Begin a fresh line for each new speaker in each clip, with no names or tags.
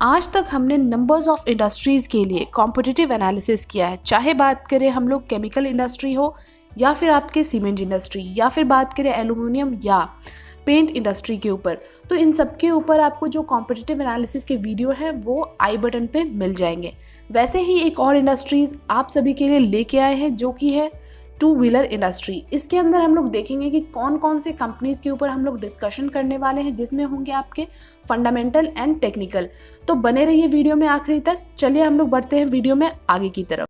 आज तक हमने नंबर्स ऑफ इंडस्ट्रीज़ के लिए कॉम्पिटिटिव एनालिसिस किया है, चाहे बात करें हम लोग केमिकल इंडस्ट्री हो या फिर आपके सीमेंट इंडस्ट्री या फिर बात करें एल्यूमिनियम या पेंट इंडस्ट्री के ऊपर। तो इन सब के ऊपर आपको जो कॉम्पिटिटिव एनालिसिस के वीडियो हैं वो आई बटन पे मिल जाएंगे। वैसे ही एक और इंडस्ट्रीज़ आप सभी के लिए लेके आए हैं जो कि है टू व्हीलर इंडस्ट्री। इसके अंदर हम लोग देखेंगे कि कौन कौन से कंपनीज के ऊपर हम लोग डिस्कशन करने वाले हैं, जिसमें होंगे आपके फंडामेंटल एंड टेक्निकल। तो बने रहिए वीडियो में आखिरी तक। चलिए हम लोग बढ़ते हैं वीडियो में आगे की तरफ।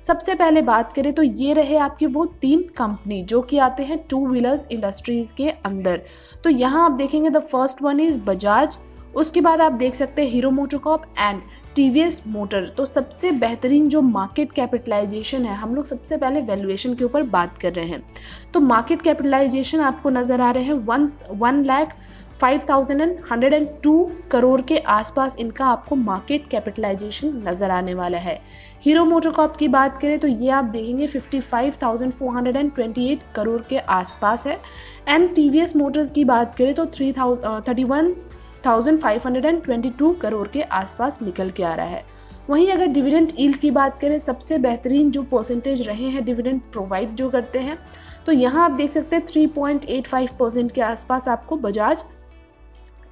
सबसे पहले बात करें तो ये रहे आपके वो 3 कंपनी जो कि आते हैं टू व्हीलर्स इंडस्ट्रीज के अंदर। तो यहाँ आप देखेंगे the first one is Bajaj, उसके बाद आप देख सकते हैं hero MotoCorp and TVS motor. तो सबसे बेहतरीन जो मार्केट कैपिटलाइजेशन है, हम लोग सबसे पहले वैल्यूएशन के ऊपर बात कर रहे हैं। तो मार्केट कैपिटलाइजेशन आपको नज़र आ रहे हैं 1,05,102 करोड़ के आसपास इनका आपको मार्केट कैपिटलाइजेशन नज़र आने वाला है। हीरो मोटोकॉर्प की बात करें तो ये आप देखेंगे 55,428 करोड़ के आसपास है। एंड टीवीएस मोटर्स की बात करें तो 31,522 करोड़ के आसपास निकल के आ रहा है। वहीं अगर डिविडेंड यील्ड की बात करें, सबसे बेहतरीन जो परसेंटेज रहे हैं डिविडेंड प्रोवाइड जो करते हैं, तो यहाँ आप देख सकते हैं 3.85% के आसपास आपको बजाज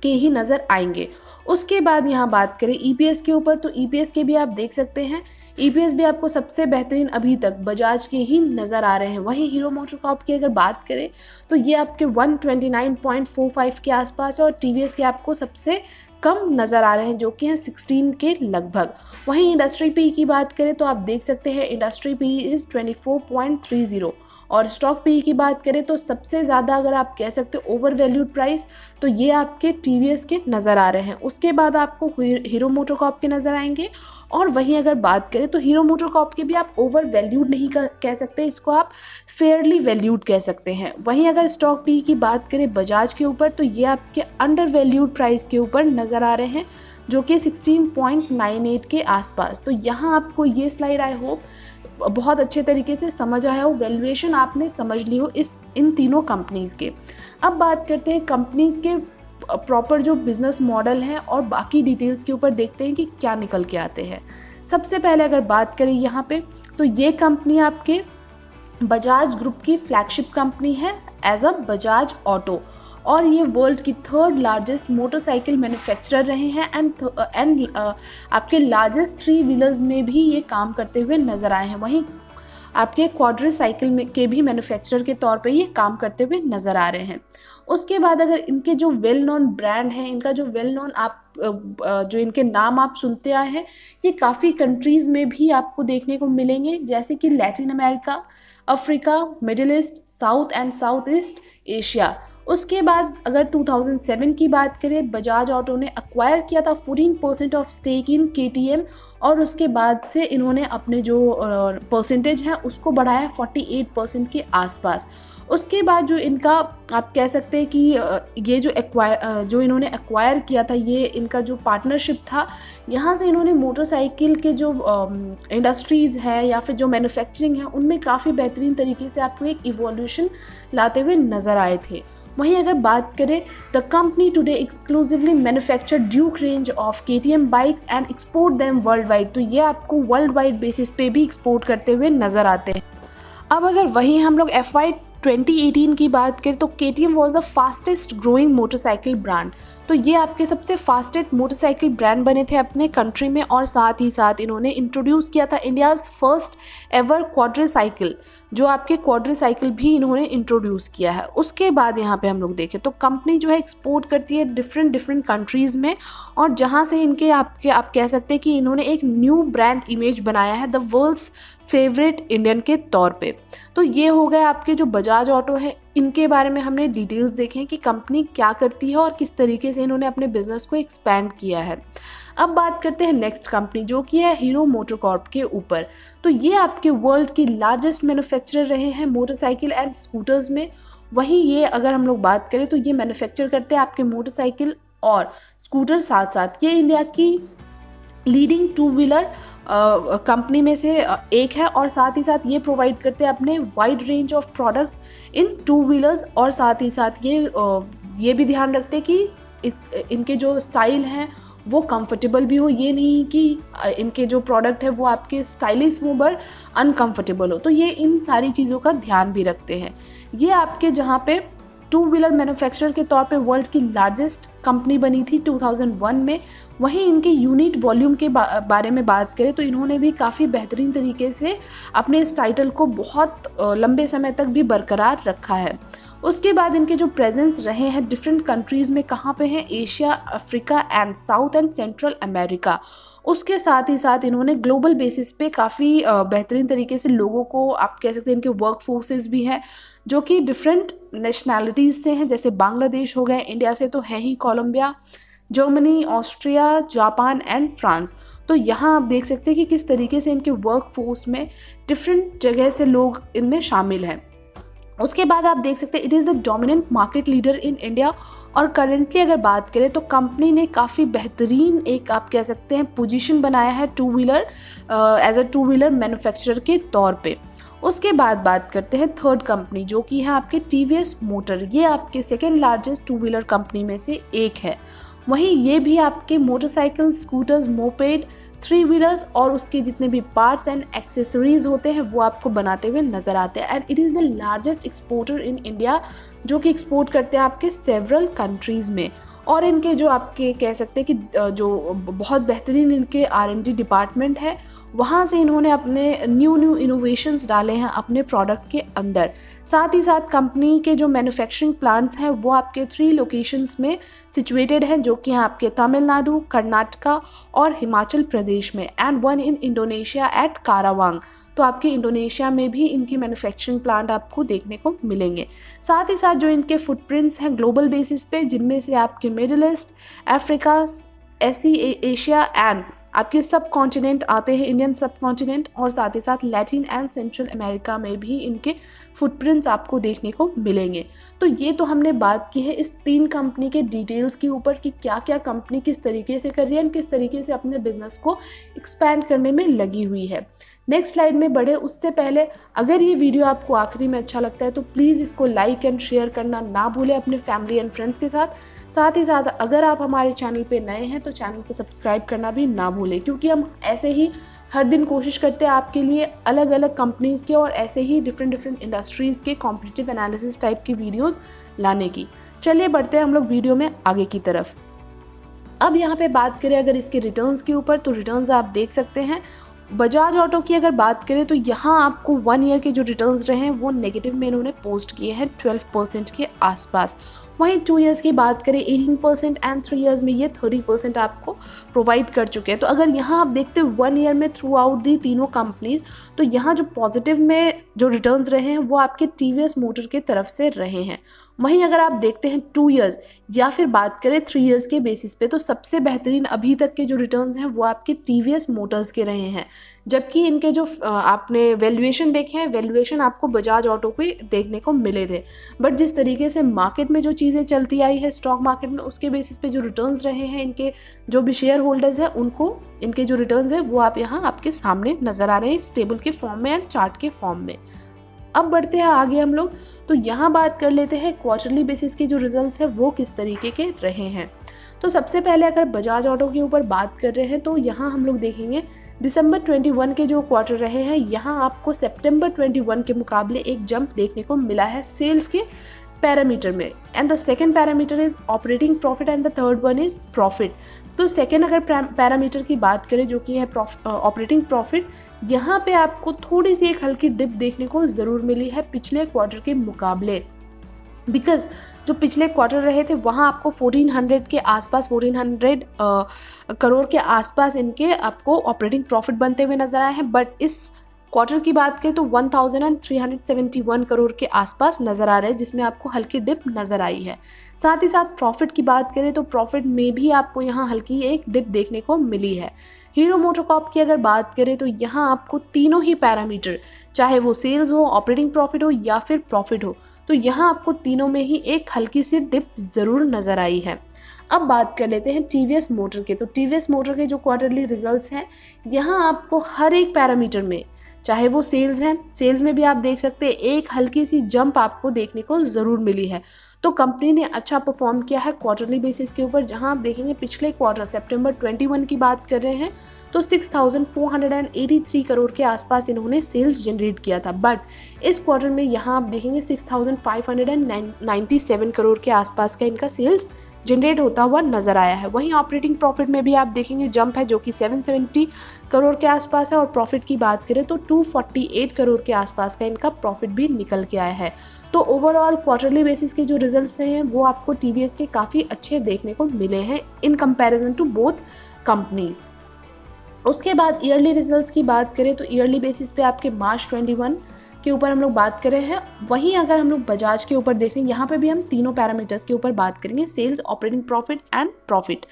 के ही नज़र आएंगे। उसके बाद यहाँ बात करें ईपीएस के ऊपर, तो ईपीएस के भी आप देख सकते हैं, ईपीएस भी आपको सबसे बेहतरीन अभी तक बजाज के ही नज़र आ रहे हैं। वहीं हीरो मोटोकॉर्प की अगर बात करें तो ये आपके 129.45 के आसपास है और टीवीएस के आपको सबसे कम नज़र आ रहे हैं जो कि हैं 16 के लगभग। वहीं इंडस्ट्री पी की बात करें तो आप देख सकते हैं इंडस्ट्री पी इज़ 24.30 और स्टॉक पी की बात करें तो सबसे ज़्यादा अगर आप कह सकते हो ओवर वैल्यूड प्राइस तो ये आपके टीवीएस के नज़र आ रहे हैं। उसके बाद आपको हीरो मोटोकॉर्प के नज़र आएंगे। और वहीं अगर बात करें तो हीरो मोटोकॉर्प के भी आप ओवर वैल्यूड नहीं कह सकते, इसको आप फेयरली वैल्यूड कह सकते हैं। वहीं अगर स्टॉक पी की बात करें बजाज के ऊपर तो ये आपके अंडर वैल्यूड प्राइस के ऊपर नज़र आ रहे हैं जो कि 16.98 के आसपास। तो यहाँ आपको ये स्लाइड आई होप बहुत अच्छे तरीके से समझ आया हो, वैल्यूएशन आपने समझ ली हो इन तीनों कंपनीज़ के। अब बात करते हैं कंपनीज़ के प्रॉपर जो बिज़नेस मॉडल हैं और बाकी डिटेल्स के ऊपर देखते हैं कि क्या निकल के आते हैं। सबसे पहले अगर बात करें यहाँ पे तो ये कंपनी आपके बजाज ग्रुप की फ्लैगशिप कंपनी है एज अ बजाज ऑटो, और ये वर्ल्ड की 3rd लार्जेस्ट मोटरसाइकिल मैन्युफैक्चरर रहे हैं एंड आपके लार्जेस्ट 3 व्हीलर्स में भी ये काम करते हुए नज़र आए हैं। वहीं आपके क्वाड्रीसाइकिल में के भी मैन्युफैक्चरर के तौर पे ये काम करते हुए नज़र आ रहे हैं। उसके बाद अगर इनके जो वेल नोन ब्रांड हैं, इनका जो वेल नोन आप जो इनके नाम आप सुनते आए हैं, ये काफ़ी कंट्रीज़ में भी आपको देखने को मिलेंगे, जैसे कि Latin America, Africa, middle east, south and south east Asia. उसके बाद अगर 2007 की बात करें, बजाज ऑटो ने अक्वायर किया था 14% ऑफ स्टेक इन केटीएम और उसके बाद से इन्होंने अपने जो परसेंटेज है उसको बढ़ाया 48% के आसपास। उसके बाद जो इनका आप कह सकते हैं कि ये जो इन्होंने एक्वायर किया था, ये इनका जो पार्टनरशिप था, यहाँ से इन्होंने मोटरसाइकिल के जो इंडस्ट्रीज़ है या फिर जो मैन्युफैक्चरिंग है उनमें काफ़ी बेहतरीन तरीके से आपको एक इवोल्यूशन लाते हुए नज़र आए थे। वहीं अगर बात करें the company today exclusively manufacture Duke range of KTM bikes and export them world wide, तो ये आपको वर्ल्ड वाइड बेसिस पे भी एक्सपोर्ट करते हुए नज़र आते हैं। अब अगर वहीं हम लोग FY 2018 की बात करें तो KTM was the fastest growing motorcycle brand. तो ये आपके सबसे फास्टेस्ट मोटरसाइकिल ब्रांड बने थे अपने कंट्री में और साथ ही साथ इन्होंने इंट्रोड्यूस किया था इंडियाज़ फर्स्ट एवर क्वाड्रीसाइकिल, जो आपके क्वाड्रीसाइकिल भी इन्होंने इंट्रोड्यूस किया है। उसके बाद यहाँ पे हम लोग देखें तो कंपनी जो है एक्सपोर्ट करती है डिफरेंट कंट्रीज़ में, और जहाँ से इनके आप कह सकते हैं कि इन्होंने एक न्यू ब्रांड इमेज बनाया है द वर्ल्ड्स फेवरेट इंडियन के तौर पे। तो ये हो गए आपके जो बजाज ऑटो है, इनके बारे में हमने डिटेल्स देखें कि कंपनी क्या करती है और किस तरीके से इन्होंने अपने बिजनेस को एक्सपैंड किया है। अब बात करते हैं नेक्स्ट कंपनी जो कि है हीरो मोटोकॉर्प के ऊपर। तो ये आपके वर्ल्ड की लार्जेस्ट मैन्युफैक्चरर रहे हैं मोटरसाइकिल एंड स्कूटर्स में। वहीं ये अगर हम लोग बात करें तो ये मैन्युफैक्चर करते हैं आपके मोटरसाइकिल और स्कूटर, साथ साथ ये इंडिया की लीडिंग टू व्हीलर कंपनी में से एक है, और साथ ही साथ ये प्रोवाइड करते हैं अपने wide range of products in two wheelers, और साथ ही साथ ये भी ध्यान रखते हैं कि इनके जो स्टाइल हैं वो कंफर्टेबल भी हो। ये नहीं कि इनके जो प्रोडक्ट है वो आपके स्टाइलिश हो पर अनकंफर्टेबल हो, तो ये इन सारी चीज़ों का ध्यान भी रखते हैं। ये आपके जहाँ पे टू व्हीलर मैन्युफैक्चरर के तौर पे वर्ल्ड की लार्जेस्ट कंपनी बनी थी 2001 में। वहीं इनके यूनिट वॉल्यूम के बारे में बात करें तो इन्होंने भी काफ़ी बेहतरीन तरीके से अपने इस टाइटल को बहुत लंबे समय तक भी बरकरार रखा है। उसके बाद इनके जो प्रेजेंस रहे हैं डिफरेंट कंट्रीज़ में, कहाँ पे हैं, Asia, Africa and south and central America. उसके साथ ही साथ इन्होंने ग्लोबल बेसिस पे काफ़ी बेहतरीन तरीके से लोगों को, आप कह सकते हैं इनके वर्क फोर्सेस भी हैं जो कि डिफरेंट नेशनैलिटीज़ से हैं, जैसे बांग्लादेश हो गए, इंडिया से तो है ही, Colombia, Germany, Austria, Japan and France. तो यहाँ आप देख सकते हैं कि किस तरीके से इनके वर्क फोर्स में डिफरेंट जगह से लोग इनमें शामिल हैं। उसके बाद आप देख सकते हैं it is the dominant market leader in India, और करेंटली अगर बात करें तो कंपनी ने काफ़ी बेहतरीन एक, आप कह सकते हैं, पोजीशन बनाया है two wheeler as a two wheeler manufacturer के तौर पे। उसके बाद बात करते हैं थर्ड कंपनी जो कि है आपके टीवीएस मोटर। ये आपके second largest two wheeler company में से एक है। वहीं ये भी आपके motorcycle, scooters, moped, three wheelers और उसके जितने भी पार्ट्स एंड एक्सेसरीज होते हैं वो आपको बनाते हुए नज़र आते हैं। And it is the largest exporter in India, जो कि एक्सपोर्ट करते हैं आपके सेवरल कंट्रीज़ में। और इनके जो आपके कह सकते हैं कि जो बहुत बेहतरीन इनके R&D डिपार्टमेंट है, वहाँ से इन्होंने अपने न्यू इनोवेशंस डाले हैं अपने प्रोडक्ट के अंदर। साथ ही साथ कंपनी के जो मैन्युफैक्चरिंग प्लांट्स हैं वो आपके 3 लोकेशंस में सिचुएटेड हैं, जो कि हैं आपके तमिलनाडु, कर्नाटका और हिमाचल प्रदेश में, एंड 1 इन इंडोनेशिया एट कारावांग। तो आपके इंडोनेशिया में भी इनके मैन्युफैक्चरिंग प्लांट आपको देखने को मिलेंगे। साथ ही साथ जो इनके फुटप्रिंट्स हैं ग्लोबल बेसिस पे, जिनमें से आपके middle east, Africa, Asia and आपके सब कॉन्टिनेंट आते हैं, इंडियन सब कॉन्टिनेंट, और साथ ही साथ लैटिन एंड सेंट्रल अमेरिका में भी इनके फुटप्रिंट्स आपको देखने को मिलेंगे। तो ये तो हमने बात की है इस 3 कंपनी के डिटेल्स के ऊपर कि क्या क्या कंपनी किस तरीके से कर रही है, किस तरीके से अपने बिजनेस को एक्सपैंड करने में लगी हुई है। नेक्स्ट स्लाइड में बढ़े उससे पहले, अगर ये वीडियो आपको आखिरी में अच्छा लगता है तो प्लीज़ इसको लाइक एंड शेयर करना ना भूलें अपने फैमिली एंड फ्रेंड्स के साथ। साथ ही साथ अगर आप हमारे चैनल पे नए हैं तो चैनल को सब्सक्राइब करना भी ना भूलें, क्योंकि हम ऐसे ही हर दिन कोशिश करते हैं आपके लिए अलग अलग कंपनीज़ के और ऐसे ही डिफरेंट इंडस्ट्रीज़ के कॉम्पिटिटिव एनालिसिस टाइप की वीडियोज़ लाने की। चलिए बढ़ते हैं हम लोग वीडियो में आगे की तरफ। अब यहाँ पे बात करें अगर इसके रिटर्न्स के ऊपर, तो रिटर्न्स आप देख सकते हैं। बजाज ऑटो की अगर बात करें तो यहाँ आपको 1 ईयर के जो रिटर्न्स रहे हैं वो नेगेटिव में इन्होंने पोस्ट किए हैं 12% के आसपास। वहीं 2 ईयर्स की बात करें 18% एंड 3 ईयर्स में ये 30% आपको प्रोवाइड कर चुके हैं। तो अगर यहाँ आप देखते हैं 1 ईयर में थ्रू आउट दी तीनों कंपनीज, तो यहाँ जो पॉजिटिव में जो रिटर्न्स रहे हैं वो आपके टीवीएस मोटर के तरफ से रहे हैं। वहीं अगर आप देखते हैं 2 ईयर्स या फिर बात करें 3 ईयर्स के बेसिस पे, तो सबसे बेहतरीन अभी तक के जो रिटर्न्स हैं वो आपके टीवीएस मोटर्स के रहे हैं। जबकि इनके जो आपने वैल्यूएशन देखे हैं, वैल्यूएशन आपको बजाज ऑटो के देखने को मिले थे, बट जिस तरीके से मार्केट में जो चीज़ें चलती आई है स्टॉक मार्केट में, उसके बेसिस पे जो रिटर्न्स रहे हैं इनके जो भी शेयर होल्डर्स हैं उनको, इनके जो रिटर्न्स हैं वो आप यहाँ आपके सामने नज़र आ रहे हैं स्टेबल के फॉर्म में एंड चार्ट के फॉर्म में। अब बढ़ते हैं आगे हम लोग, तो यहाँ बात कर लेते हैं क्वार्टरली बेसिस के जो रिजल्ट्स हैं वो किस तरीके के रहे हैं। तो सबसे पहले अगर बजाज ऑटो के ऊपर बात कर रहे हैं तो यहाँ हम लोग देखेंगे दिसंबर 21 के जो क्वार्टर रहे हैं, यहाँ आपको सितंबर 21 के मुकाबले एक जंप देखने को मिला है सेल्स के पैरामीटर में, and the second parameter is operating profit and the third one is profit. तो सेकेंड अगर पैरामीटर की बात करें जो कि है ऑपरेटिंग प्रॉफिट, यहाँ पे आपको थोड़ी सी एक हल्की डिप देखने को ज़रूर मिली है पिछले क्वार्टर के मुकाबले, बिकॉज जो पिछले क्वार्टर रहे थे वहाँ आपको 1400 के आसपास, 1400 करोड़ के आसपास इनके आपको ऑपरेटिंग प्रॉफिट बनते हुए नजर आए हैं, बट इस क्वार्टर की बात करें तो 1371 करोड़ के आसपास नज़र आ रहे हैं, जिसमें आपको हल्की डिप नज़र आई है। साथ ही साथ प्रॉफिट की बात करें तो प्रॉफिट में भी आपको यहाँ हल्की एक डिप देखने को मिली है। हीरो मोटोकॉर्प की अगर बात करें तो यहाँ आपको तीनों ही पैरामीटर, चाहे वो सेल्स हो, ऑपरेटिंग प्रॉफिट हो या फिर प्रॉफिट हो, तो यहाँ आपको तीनों में ही एक हल्की सी डिप ज़रूर नज़र आई है। अब बात कर लेते हैं टीवीएस मोटर के। तो टीवीएस मोटर के जो क्वार्टरली रिजल्ट्स हैं, यहाँ आपको हर एक पैरामीटर में, चाहे वो सेल्स हैं, सेल्स में भी आप देख सकते हैं एक हल्की सी जंप आपको देखने को ज़रूर मिली है। तो कंपनी ने अच्छा परफॉर्म किया है क्वार्टरली बेसिस के ऊपर। जहां आप देखेंगे पिछले क्वार्टर सितंबर 21 की बात कर रहे हैं तो 6,483 करोड़ के आसपास इन्होंने सेल्स जनरेट किया था, बट इस क्वार्टर में यहाँ आप देखेंगे 6,597 करोड़ के आसपास का इनका सेल्स जनरेट होता हुआ नजर आया है। वहीं ऑपरेटिंग प्रॉफिट में भी आप देखेंगे जंप है जो कि 770 करोड़ के आसपास है, और प्रॉफिट की बात करें तो 248 करोड़ के आसपास का इनका प्रॉफिट भी निकल के आया है। तो ओवरऑल क्वार्टरली बेसिस के जो रिजल्ट्स रहे हैं वो आपको टीवीएस के काफ़ी अच्छे देखने को मिले हैं in comparison to both companies. उसके बाद ईयरली रिजल्ट्स की बात करें तो ईयरली बेसिस पे आपके मार्च 21 के ऊपर हम लोग बात कर रहे हैं। वहीं अगर हम लोग बजाज के ऊपर देख रहे हैं, यहाँ पे भी हम तीनों पैरामीटर्स के ऊपर बात करेंगे, sales, operating profit and profit.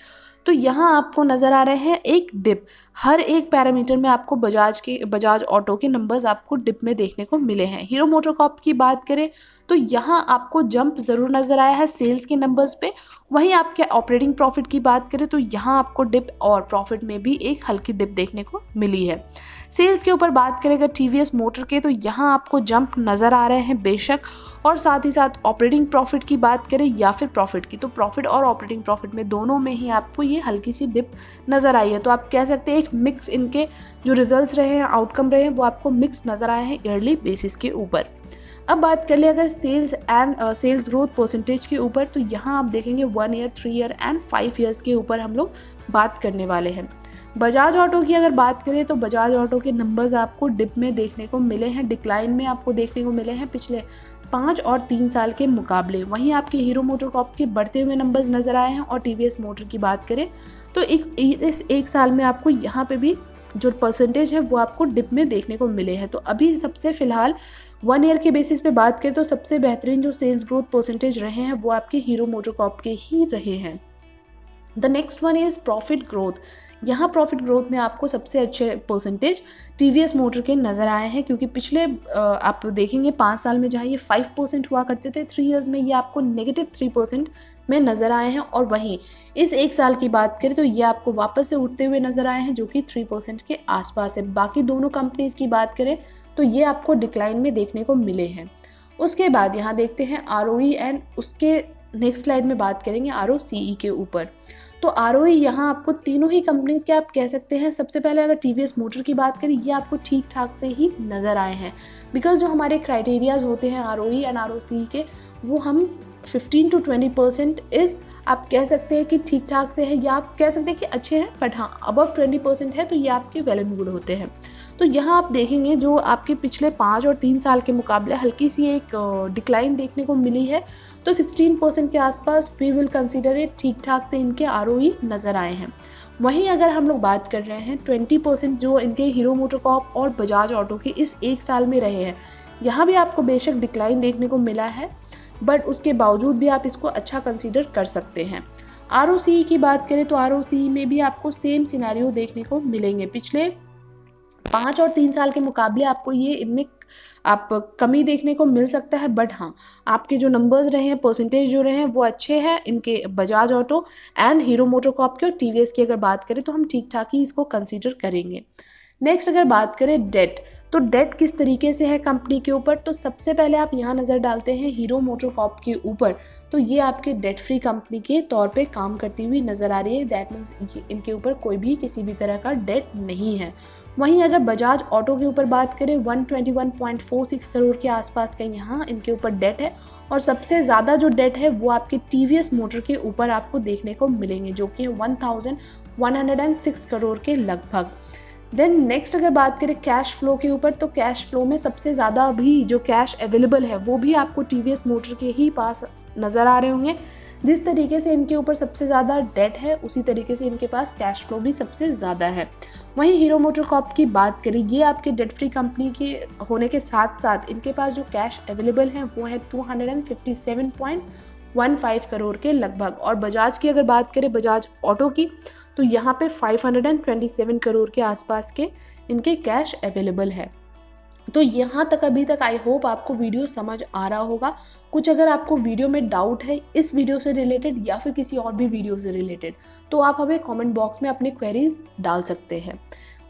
तो यहाँ आपको नज़र आ रहे हैं एक डिप, हर एक पैरामीटर में आपको बजाज ऑटो के नंबर्स आपको डिप में देखने को मिले हैं। हीरो मोटोकॉर्प की बात करें तो यहाँ आपको जंप ज़रूर नज़र आया है सेल्स के नंबर्स पे। वहीं आपके ऑपरेटिंग प्रॉफिट की बात करें तो यहाँ आपको डिप और प्रॉफिट में भी एक हल्की डिप देखने को मिली है। सेल्स के ऊपर बात करें अगर टीवीएस मोटर के तो यहाँ आपको जंप नज़र आ रहे हैं बेशक, और साथ ही साथ ऑपरेटिंग प्रॉफिट की बात करें या फिर प्रॉफिट की, तो प्रॉफिट और ऑपरेटिंग प्रॉफिट में दोनों में ही आपको ये हल्की सी डिप नज़र आई है। तो आप कह सकते हैं एक मिक्स, इनके जो रिजल्ट्स रहे हैं, आउटकम रहे हैं, वो आपको मिक्स नज़र आए हैं ईयरली बेसिस के ऊपर। अब बात कर ले अगर sales and sales growth percentage के ऊपर, तो यहाँ आप देखेंगे 1 ईयर, 3 ईयर एंड 5 ईयर्स के ऊपर हम लोग बात करने वाले हैं। बजाज ऑटो की अगर बात करें तो बजाज ऑटो के नंबर्स आपको डिप में देखने को मिले हैं, डिक्लाइन में आपको देखने को मिले हैं पिछले 5 और 3 साल के मुकाबले। वहीं आपके हीरो मोटोकॉर्प के बढ़ते हुए नंबर्स नज़र आए हैं, और टीवीएस मोटर की बात करें तो इस एक साल में आपको यहाँ पे भी जो परसेंटेज है वो आपको डिप में देखने को मिले हैं। तो अभी सबसे फ़िलहाल 1 ईयर के बेसिस पे बात करें तो सबसे बेहतरीन जो सेल्स ग्रोथ परसेंटेज रहे हैं वो आपके हीरो मोटोकॉर्प के ही रहे हैं। The next one is profit growth. यहाँ प्रॉफिट ग्रोथ में आपको सबसे अच्छे परसेंटेज टीवीएस मोटर के नज़र आए हैं, क्योंकि पिछले आप देखेंगे 5 साल में जहाँ ये 5% हुआ करते थे, 3 ईयर्स में ये आपको -3% में नज़र आए हैं। और वहीं इस एक साल की बात करें तो ये आपको वापस से उठते हुए नज़र आए हैं जो कि 3% के आसपास है। बाकी दोनों कंपनीज़ की बात करें तो ये आपको डिक्लाइन में देखने को मिले हैं। उसके बाद यहाँ देखते हैं ROE, एंड उसके नेक्स्ट स्लाइड में बात करेंगे ROCE के ऊपर। तो ROE यहाँ आपको तीनों ही कंपनीज़ के आप कह सकते हैं, सबसे पहले अगर टीवीएस मोटर की बात करें ये आपको ठीक ठाक से ही नज़र आए हैं, बिकॉज जो हमारे क्राइटेरियाज होते हैं ROE एंड ROCE के, वो हम 15 to 20% इज़ आप कह सकते हैं कि ठीक ठाक से है, या आप कह सकते हैं कि अच्छे हैं, बट हाँ अबव 20% है तो ये आपके वेल एंड गुड होते हैं। तो यहाँ आप देखेंगे जो आपके पिछले 5 और 3 साल के मुकाबले हल्की सी एक डिक्लाइन देखने को मिली है, तो 16% के आसपास वी विल कंसीडर इट ठीक ठाक से इनके ROE नज़र आए हैं। वहीं अगर हम लोग बात कर रहे हैं 20% जो इनके हीरो मोटोकॉर्प और बजाज ऑटो के इस एक साल में रहे हैं, यहाँ भी आपको बेशक डिक्लाइन देखने को मिला है, बट उसके बावजूद भी आप इसको अच्छा कंसीडर कर सकते हैं। ROCE की बात करें तो ROCE में भी आपको सेम सिनेरियो देखने को मिलेंगे, पिछले 5 और 3 साल के मुकाबले आपको ये इनमें आप कमी देखने को मिल सकता है, बट हाँ आपके जो नंबर्स रहे हैं, परसेंटेज जो रहे हैं वो अच्छे हैं इनके Bajaj auto and hero MotoCorp के। और टीवीएस की अगर बात करें तो हम ठीक ठाक ही इसको कंसीडर करेंगे। नेक्स्ट अगर बात करें डेट, तो डेट किस तरीके से है कंपनी के ऊपर, तो सबसे पहले आप यहाँ नज़र डालते हैं हीरो मोटोकॉर्प के ऊपर, तो ये आपके डेट फ्री कंपनी के तौर पे काम करती हुई नज़र आ रही है। दैट मीन्स इनके ऊपर कोई भी किसी भी तरह का डेट नहीं है। वहीं अगर बजाज ऑटो के ऊपर बात करें 121.46 करोड़ के आसपास का यहाँ इनके ऊपर डेट है, और सबसे ज़्यादा जो डेट है वो आपके टीवीएस मोटर के ऊपर आपको देखने को मिलेंगे जो कि 1106 करोड़ के लगभग। देन नेक्स्ट अगर बात करें कैश फ्लो के ऊपर, तो कैश फ्लो में सबसे ज़्यादा अभी जो कैश अवेलेबल है वो भी आपको टीवीएस मोटर के ही पास नज़र आ रहे होंगे। जिस तरीके से इनके ऊपर सबसे ज़्यादा डेट है उसी तरीके से इनके पास कैश फ्लो भी सबसे ज़्यादा है। वहीं हीरो मोटोकॉर्प की बात करें, ये आपके डेट फ्री कंपनी के होने के साथ साथ इनके पास जो कैश अवेलेबल है वो है 257.15 करोड़ के लगभग। और बजाज की अगर बात करें बजाज ऑटो की, तो यहाँ पे 527 करोड़ के आसपास के इनके कैश अवेलेबल है। तो यहाँ तक अभी तक आई होप आपको वीडियो समझ आ रहा होगा। कुछ अगर आपको वीडियो में डाउट है इस वीडियो से रिलेटेड या फिर किसी और भी वीडियो से रिलेटेड, तो आप हमें कमेंट बॉक्स में अपने क्वेरीज डाल सकते हैं।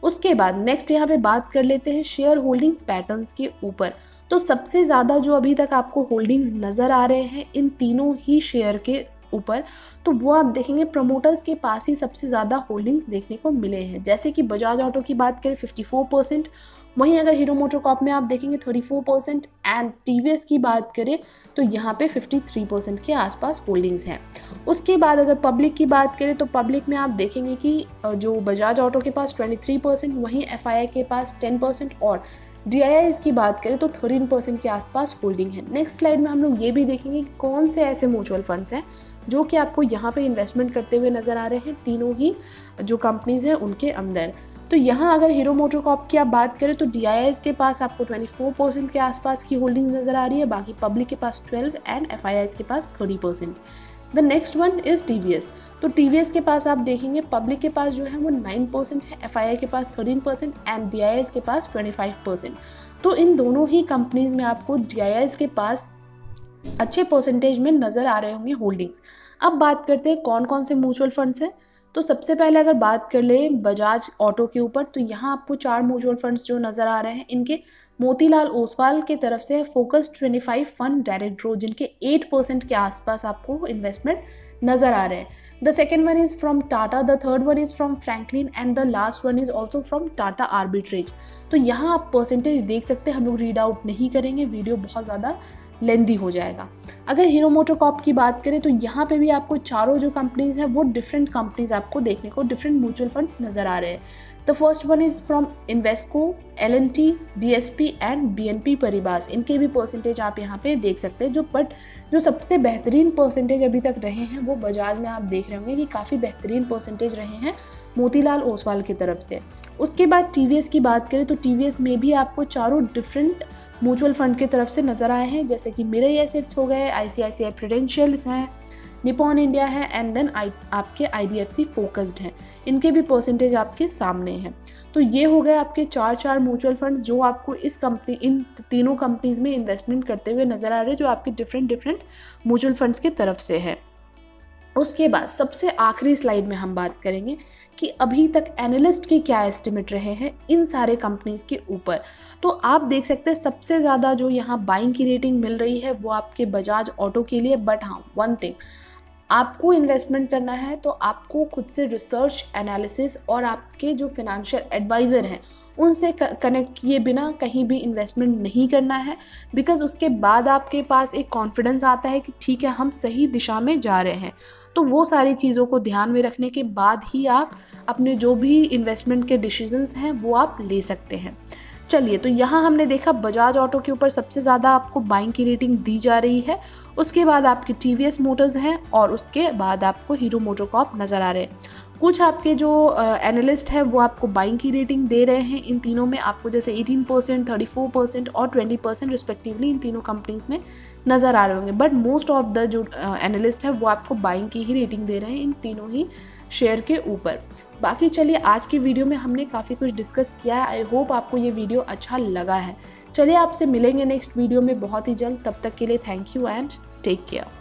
उसके बाद नेक्स्ट यहाँ पे बात कर लेते हैं शेयर होल्डिंग पैटर्न्स के ऊपर। तो सबसे ज़्यादा जो अभी तक आपको होल्डिंग्स नज़र आ रहे हैं इन तीनों ही शेयर के ऊपर, तो वो आप देखेंगे प्रमोटर्स के पास ही सबसे ज़्यादा होल्डिंग्स देखने को मिले हैं। जैसे कि बजाज ऑटो की बात करें 54%, वहीं अगर हीरो मोटोकॉर्प में आप देखेंगे 34% एंड टीवीएस की बात करें तो यहाँ पे 53% के आसपास होल्डिंग्स हैं। उसके बाद अगर पब्लिक की बात करें तो पब्लिक में आप देखेंगे कि जो बजाज ऑटो के पास 23%, वहीं एफआईआई के पास 10% और डीआईआई की बात करें तो 13% के आसपास होल्डिंग है। नेक्स्ट स्लाइड में हम लोग ये भी देखेंगे कि कौन से ऐसे म्यूचुअल फंड्स हैं जो कि आपको यहाँ पे इन्वेस्टमेंट करते हुए नज़र आ रहे हैं तीनों ही जो कंपनीज हैं उनके अंदर। तो यहाँ अगर हीरो मोटोकॉर्प की आप बात करें तो डीआईआई के पास आपको 24% के आसपास की होल्डिंग्स नज़र आ रही है, बाकी पब्लिक के पास 12 एंड एफआईआई के पास 30%। The next one is TVS. तो टीवीएस के पास आप देखेंगे पब्लिक के पास जो है वो 9% है, एफआईआई के पास 13% एंड डीआईआई के पास 25%। तो इन दोनों ही कंपनीज में आपको डीआईआई के पास अच्छे परसेंटेज में नज़र आ रहे होंगे होल्डिंग्स। अब बात करते हैं कौन कौन से म्यूचुअल फंड्स हैं। तो सबसे पहले अगर बात कर ले बजाज ऑटो के ऊपर, तो यहाँ आपको 4 म्यूचुअल फंड्स जो नज़र आ रहे हैं इनके मोतीलाल ओसवाल की तरफ से फोकस 25 फंड डायरेक्ट ग्रोथ, जिनके 8% के आसपास आपको इन्वेस्टमेंट नज़र आ रहे हैं। The second one is from Tata, the third one is from Franklin and the last one is also from Tata arbitrage. तो यहाँ आप परसेंटेज देख सकते हैं, हम लोग रीड आउट नहीं करेंगे, वीडियो बहुत ज़्यादा लेंदी हो जाएगा। अगर हीरो मोटोकॉर्प की बात करें तो यहाँ पे भी आपको चारों जो कंपनीज हैं वो डिफरेंट कंपनीज आपको देखने को डिफरेंट म्यूचुअल फंड्स नज़र आ रहे हैं। The first one is from Invesco, L&T, DSP and BNP Paribas. इनके भी परसेंटेज आप यहाँ पे देख सकते हैं। जो सबसे बेहतरीन परसेंटेज अभी तक रहे हैं वो बजाज में आप देख रहे होंगे कि काफ़ी बेहतरीन परसेंटेज रहे हैं मोतीलाल ओसवाल की तरफ से। उसके बाद टीवीएस की बात करें तो टीवीएस में भी आपको चारों डिफरेंट म्यूचुअल फंड की तरफ से नज़र आए हैं, जैसे कि मिरर एसेट्स हो गए, आईसीआईसीआई प्रूडेंशियल्स हैं, निपॉन इंडिया है एंड देन आपके आईडीएफसी फोकस्ड हैं। इनके भी परसेंटेज आपके सामने हैं। तो ये हो गए आपके चार म्यूचुअल फंड्स जो आपको इन तीनों कंपनीज में इन्वेस्टमेंट करते हुए नज़र आ रहे हैं, जो आपके डिफरेंट म्यूचुअल फंड्स की तरफ से है। उसके बाद सबसे आखिरी स्लाइड में हम बात करेंगे कि अभी तक एनालिस्ट के क्या एस्टिमेट रहे हैं इन सारे कंपनीज के ऊपर। तो आप देख सकते हैं सबसे ज़्यादा जो यहाँ बाइंग की रेटिंग मिल रही है वो आपके बजाज ऑटो के लिए। बट हाँ, वन थिंग, आपको इन्वेस्टमेंट करना है तो आपको खुद से रिसर्च, एनालिसिस और आपके जो फिनेंशियल एडवाइज़र हैं उनसे कनेक्ट किए बिना कहीं भी इन्वेस्टमेंट नहीं करना है, बिकॉज़ उसके बाद आपके पास एक कॉन्फिडेंस आता है कि ठीक है हम सही दिशा में जा रहे हैं। तो वो सारी चीज़ों को ध्यान में रखने के बाद ही आप अपने जो भी इन्वेस्टमेंट के डिसीजंस हैं वो आप ले सकते हैं। चलिए, तो यहाँ हमने देखा बजाज ऑटो के ऊपर सबसे ज़्यादा आपको बाइंग की रेटिंग दी जा रही है, उसके बाद आपकी टीवीएस मोटर्स हैं और उसके बाद आपको हीरो मोटोकॉर्प नज़र आ रहे हैं। कुछ आपके जो एनालिस्ट हैं वो आपको बाइंग की रेटिंग दे रहे हैं इन तीनों में, आपको जैसे 18%, 34% और 20% रिस्पेक्टिवली इन तीनों कंपनीज में नज़र आ रहे होंगे। बट मोस्ट ऑफ द जो एनालिस्ट है वो आपको बाइंग की ही रेटिंग दे रहे हैं इन तीनों ही शेयर के ऊपर। बाकी चलिए, आज की वीडियो में हमने काफ़ी कुछ डिस्कस किया है। आई होप आपको ये वीडियो अच्छा लगा है। चलिए, आपसे मिलेंगे नेक्स्ट वीडियो में बहुत ही जल्द। तब तक के लिए thank you and take care.